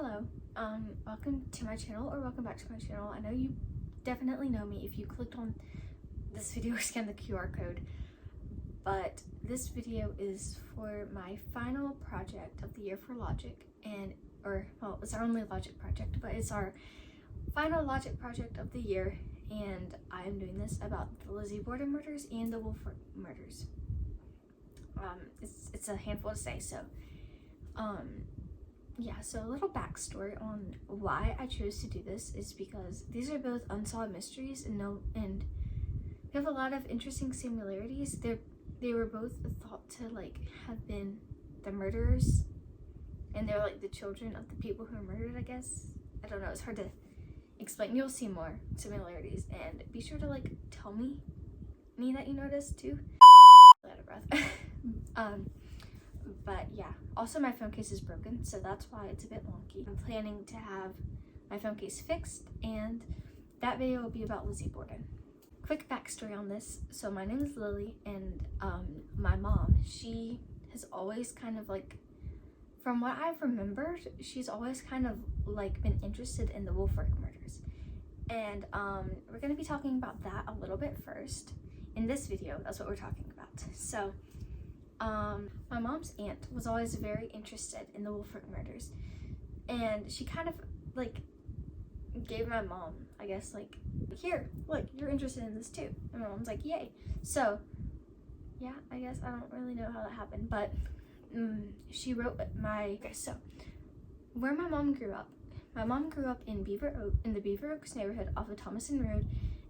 Hello, welcome to my channel, or welcome back to my channel. I know you definitely know me if you clicked on this video or scanned the QR code, but this video is for my final project of the year for LOGiC, well, it's our only LOGiC project, but it's our final LOGiC project of the year, and I'm doing this about the Lizzie Borden murders and the WOOLFOLK murders. It's a handful to say, so yeah, so a little backstory on why I chose to do this is because these are both unsolved mysteries and they have a lot of interesting similarities. They were both thought to have been the murderers, and they're the children of the people who were murdered, I guess. I don't know, it's hard to explain. You'll see more similarities, and be sure to tell me that you noticed too. Out of breath. But yeah, also my phone case is broken, so that's why it's a bit wonky. I'm planning to have my phone case fixed, and that video will be about Lizzie Borden. Quick backstory on this. So my name is Lily, and my mom, she has always kind of from what I've remembered, she's always kind of been interested in the WOOLFOLK murders. And we're going to be talking about that a little bit first. In this video, that's what we're talking about. So my mom's aunt was always very interested in the WOOLFOLK murders, and she kind of gave my mom, I guess, here, look, you're interested in this too. And my mom's like, yay. So yeah, I guess I don't really know how that happened, but she wrote so where my mom grew up in the Beaver Oaks neighborhood off of Thomason Road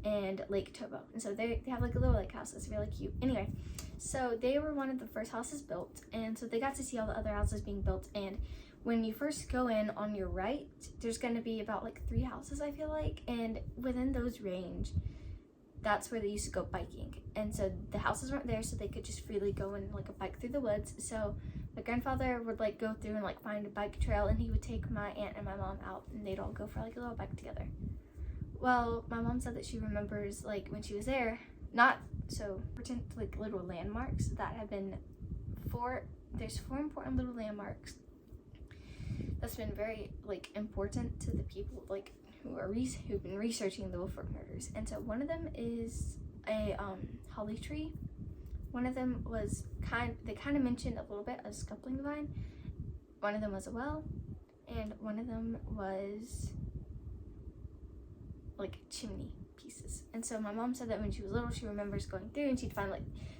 and Lake Tobo, and so they have a little lake house that's really cute. Anyway, so they were one of the first houses built, and so they got to see all the other houses being built. And when you first go in on your right, there's going to be about 3 houses, I feel like, and within those range, that's where they used to go biking. And so the houses weren't there, so they could just freely go and a bike through the woods. So my grandfather would go through and find a bike trail, and he would take my aunt and my mom out, and they'd all go for a little bike together. Well, my mom said that she remembers when she was there, not so important little landmarks that have been there's 4 important little landmarks that's been very important to the people who've been researching the WOOLFOLK murders. And so one of them is a holly tree. One of them was they kind of mentioned a little bit a scuppling vine. One of them was a well, and one of them was chimney pieces. And so my mom said that when she was little, she remembers going through and she'd find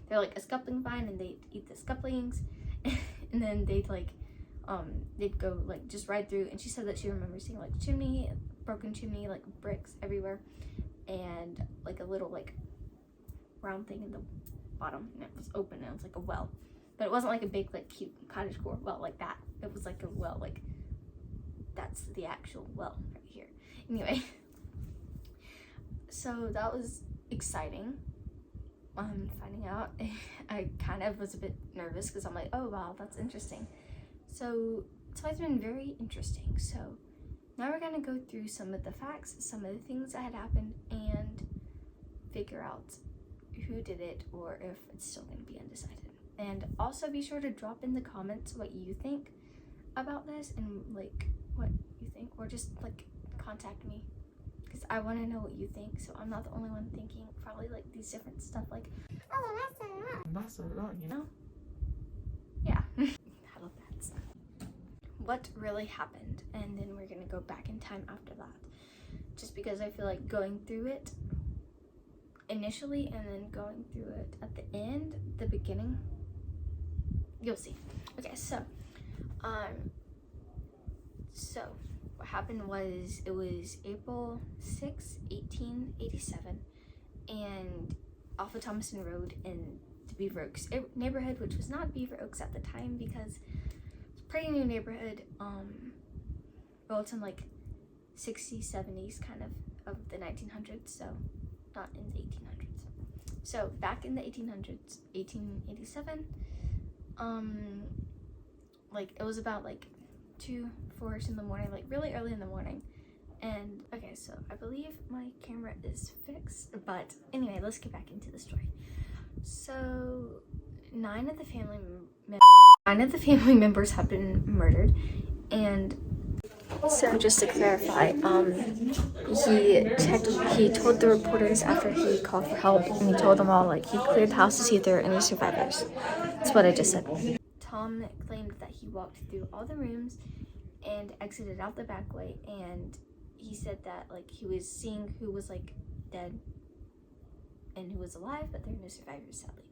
they're a scuppling vine, and they'd eat the scuplings, and then they'd go just ride through. And she said that she remembers seeing chimney, broken chimney, bricks everywhere, and a little round thing in the bottom, and it was open, and it was a well, but it wasn't a big cute cottagecore well like that. It was a well, that's the actual well right here. Anyway, so that was exciting. Finding out. I kind of was a bit nervous because I'm oh wow, that's interesting. So it's always been very interesting. So now we're gonna go through some of the facts, some of the things that had happened, and figure out who did it, or if it's still gonna be undecided. And also be sure to drop in the comments what you think about this, and what you think, or just contact me, because I want to know what you think, so I'm not the only one thinking probably these different stuff oh, that's a lot, you know? Yeah. How about that? What really happened, and then we're gonna go back in time after that, just because I feel going through it initially and then going through it at the end, the beginning, you'll see. Okay, so what happened was, it was April 6, 1887, and off of Thomason Road in the Beaver Oaks neighborhood, which was not Beaver Oaks at the time because it's a pretty new neighborhood, built in 60s, 70s kind of the 1900s, so not in the 1800s. So back in the 1800s, 1887, it was about 2, 4-ish in the morning, really early in the morning. And okay, so I believe my camera is fixed, but anyway, let's get back into the story. So 9 of the family members have been murdered, and So just to clarify, he told the reporters after he called for help, and he told them all, like, he cleared the house to see if there were any survivors. That's what I just said. Tom claimed that he walked through all the rooms and exited out the back way, and he said that, like, he was seeing who was, like, dead and who was alive, but there were no survivors, sadly.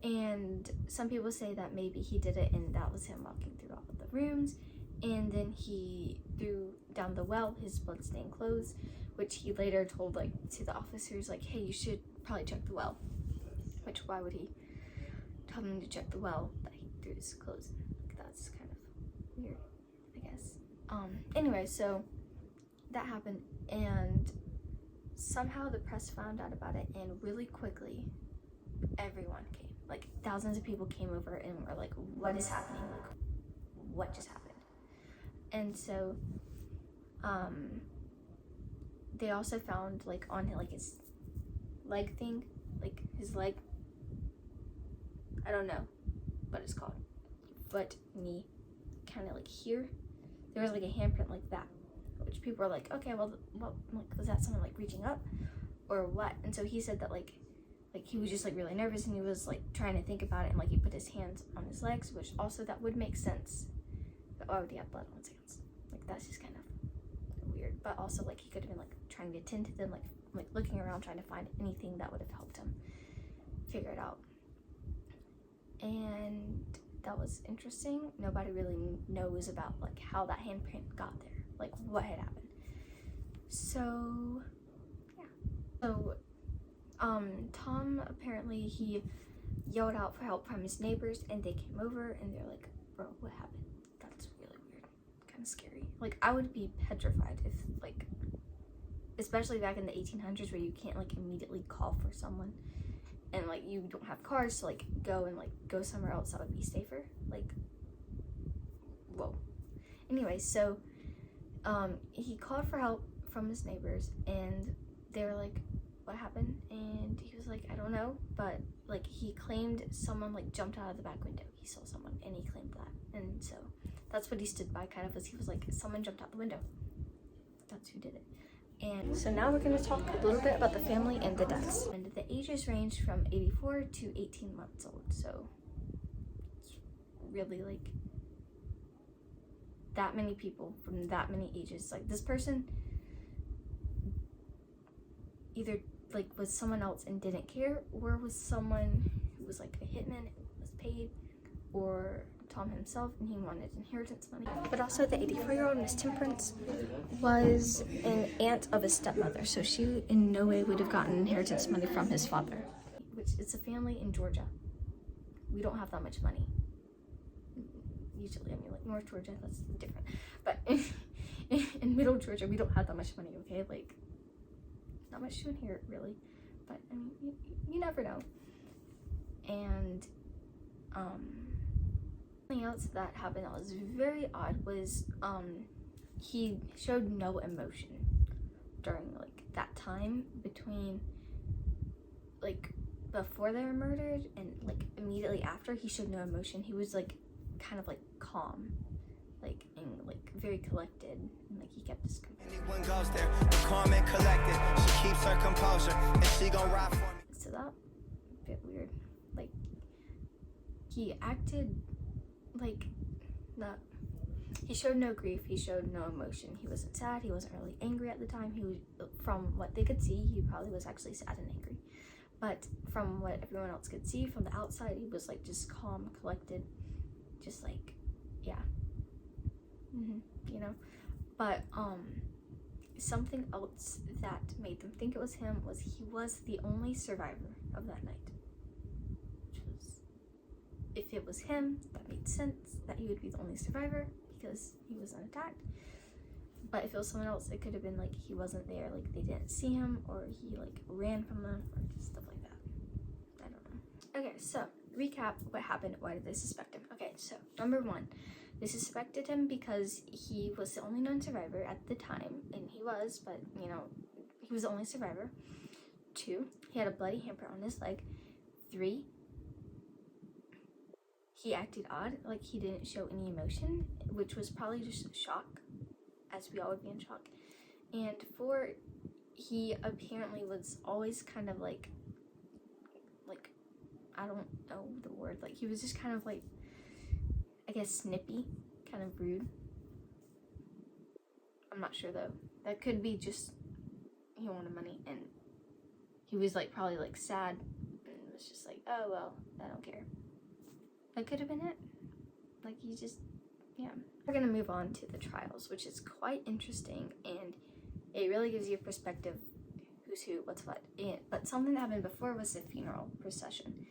And some people say that maybe he did it and that was him walking through all of the rooms, and then he threw down the well his bloodstained clothes, which he later told, like, to the officers, like, hey, you should probably check the well. Which, why would he tell them to check the well that he threw his clothes in? Like, that's kind of weird, I guess. Anyway, so that happened, and somehow the press found out about it, and really quickly everyone came. Like, thousands of people came over and were like, what is happening? Like, what just happened? And so they also found, like, on, like, his leg thing, like his leg, I don't know what it's called, foot, knee, kind of like here, there was like a handprint like that, which people were like, okay, well, like, was that someone, like, reaching up or what? And so he said that, like he was just, like, really nervous, and he was, like, trying to think about it, and, like, he put his hands on his legs, which also that would make sense, but why would he have blood on his hands? Like, that's just kind of weird. But also, like, he could have been, like, trying to tend to them, like looking around, trying to find anything that would have helped him figure it out. And that was interesting. Nobody really knows about, like, how that handprint got there, like, what had happened. So yeah, so Tom, apparently he yelled out for help from his neighbors, and they came over, and they're like, bro, what happened? That's really weird, kind of scary. Like, I would be petrified if, like, especially back in the 1800s where you can't, like, immediately call for someone, and, like, you don't have cars to, like, go somewhere else that would be safer. Like, whoa. Anyway, so he called for help from his neighbors, and they were like, what happened? And he was like, I don't know, but, like, he claimed someone, like, jumped out of the back window. He saw someone, and he claimed that, and so that's what he stood by, kind of, was he was like, someone jumped out the window. That's who did it. And so now we're going to talk a little bit about the family and the deaths. And the ages ranged from 84 to 18 months old, so it's really, like, that many people from that many ages. Like, this person either, like, was someone else and didn't care, or was someone who was, like, a hitman who was paid, or Tom himself and he wanted inheritance money. But also the 84-year-old Miss Temperance was an aunt of his stepmother, so she in no way would have gotten inheritance money from his father, which it's a family in Georgia. We don't have that much money. Usually, I mean, like, North Georgia, that's different. But in Middle Georgia, we don't have that much money, okay? Like, not much to inherit, really. But, I mean, you never know. And, something else that happened that was very odd was, he showed no emotion during, like, that time between, like, before they were murdered and, like, immediately after. He showed no emotion. He was, like, kind of, like, calm, like, and, like, very collected, and, like, he kept his composure. Anyone goes there, calm and collected, she keeps her composure, and she gon' ride for me. So that, a bit weird. Like, he acted like, not, he showed no grief, he showed no emotion. He wasn't sad, he wasn't really angry at the time. He was, from what they could see, he probably was actually sad and angry. But from what everyone else could see from the outside, he was, like, just calm, collected, just, like, yeah, you know. But something else that made them think it was him was he was the only survivor of that night. Which was, if it was him, that made sense that he would be the only survivor because he was unattacked. But if it was someone else, it could have been, like, he wasn't there, like, they didn't see him, or he, like, ran from them, or just stuff like that. I don't know. Okay, so recap what happened. Why did they suspect him? Okay, so number one, they suspected him because he was the only known survivor at the time, and he was, but, you know, he was the only survivor. 2, he had a bloody handprint on his leg. 3, he acted odd, like he didn't show any emotion, which was probably just shock. as we all would be in shock. And he apparently was always kind of like, I don't know the word, like he was just kind of like, I guess snippy, kind of rude. I'm not sure though. That could be just he wanted money and he was like probably like sad and was just like, oh well, I don't care. That could have been it. Like he just, yeah. We're gonna move on to the trials, which is quite interesting and it really gives you a perspective who's who, what's what. But something that happened before was the funeral procession.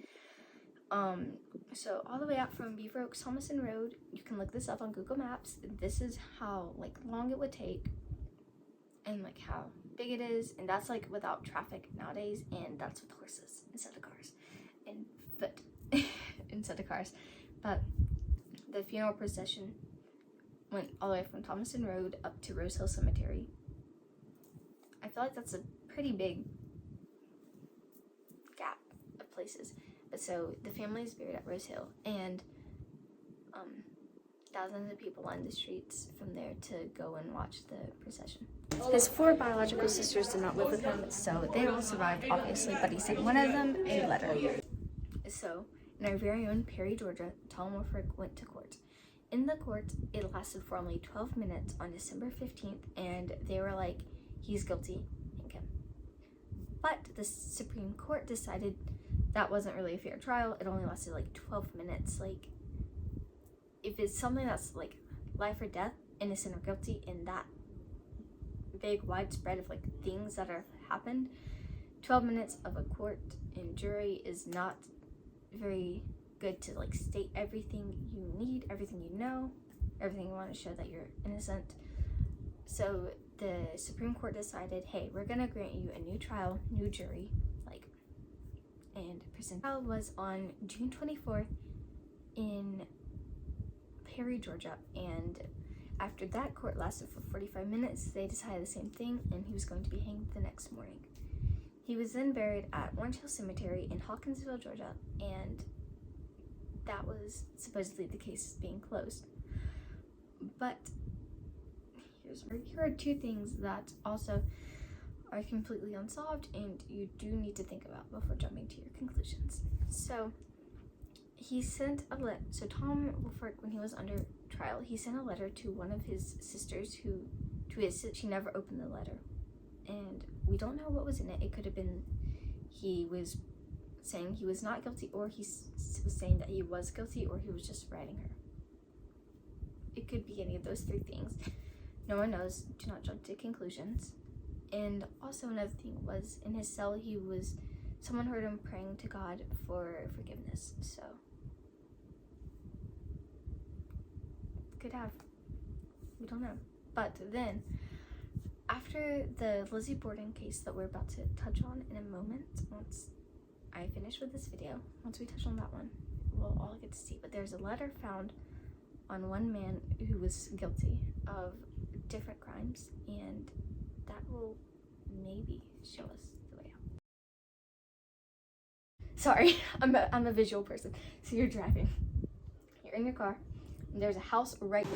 So all the way out from Beaver Oaks Thomason Road, you can look this up on Google Maps. This is how like long it would take and like how big it is, and that's like without traffic nowadays, and that's with horses instead of cars and foot instead of cars. But the funeral procession went all the way from Thomason Road up to Rose Hill Cemetery. I feel like that's a pretty big gap of places. But so the family is buried at Rose Hill, and thousands of people lined the streets from there to go and watch the procession. His 4 biological sisters did not live with him, so they all survived, obviously, but he sent one of them a letter. So, in our very own Perry, Georgia, Tom Woolfolk went to court. In the court, it lasted for only 12 minutes on December 15th, and they were like, he's guilty, hang him. But the Supreme Court decided that wasn't really a fair trial. It only lasted like 12 minutes. Like, if it's something that's like life or death, innocent or guilty, in that big widespread of like things that have happened, 12 minutes of a court and jury is not very good to like state everything you need, everything you know, everything you want to show that you're innocent. So the Supreme Court decided, hey, we're gonna grant you a new trial, new jury, and prison. Trial was on June 24th in Perry, Georgia, and after that court lasted for 45 minutes, they decided the same thing, and he was going to be hanged the next morning. He was then buried at Orange Hill Cemetery in Hawkinsville, Georgia, and that was supposedly the case being closed. But here are 2 things that also are completely unsolved and you do need to think about before jumping to your conclusions. So he sent a letter. So Tom Woolfolk, when he was under trial, he sent a letter to one of his sisters she never opened the letter. And we don't know what was in it. It could have been he was saying he was not guilty, or he was saying that he was guilty, or he was just writing her. It could be any of those 3 things. No one knows. Do not jump to conclusions. And also another thing was, in his cell, someone heard him praying to God for forgiveness. So could have, we don't know. But then after the Lizzie Borden case that we're about to touch on in a moment, once I finish with this video, once we touch on that one, we'll all get to see. But there's a letter found on one man who was guilty of different crimes, and that will maybe show us the way out. Sorry, I'm a visual person. So you're driving, you're in your car, and there's a house right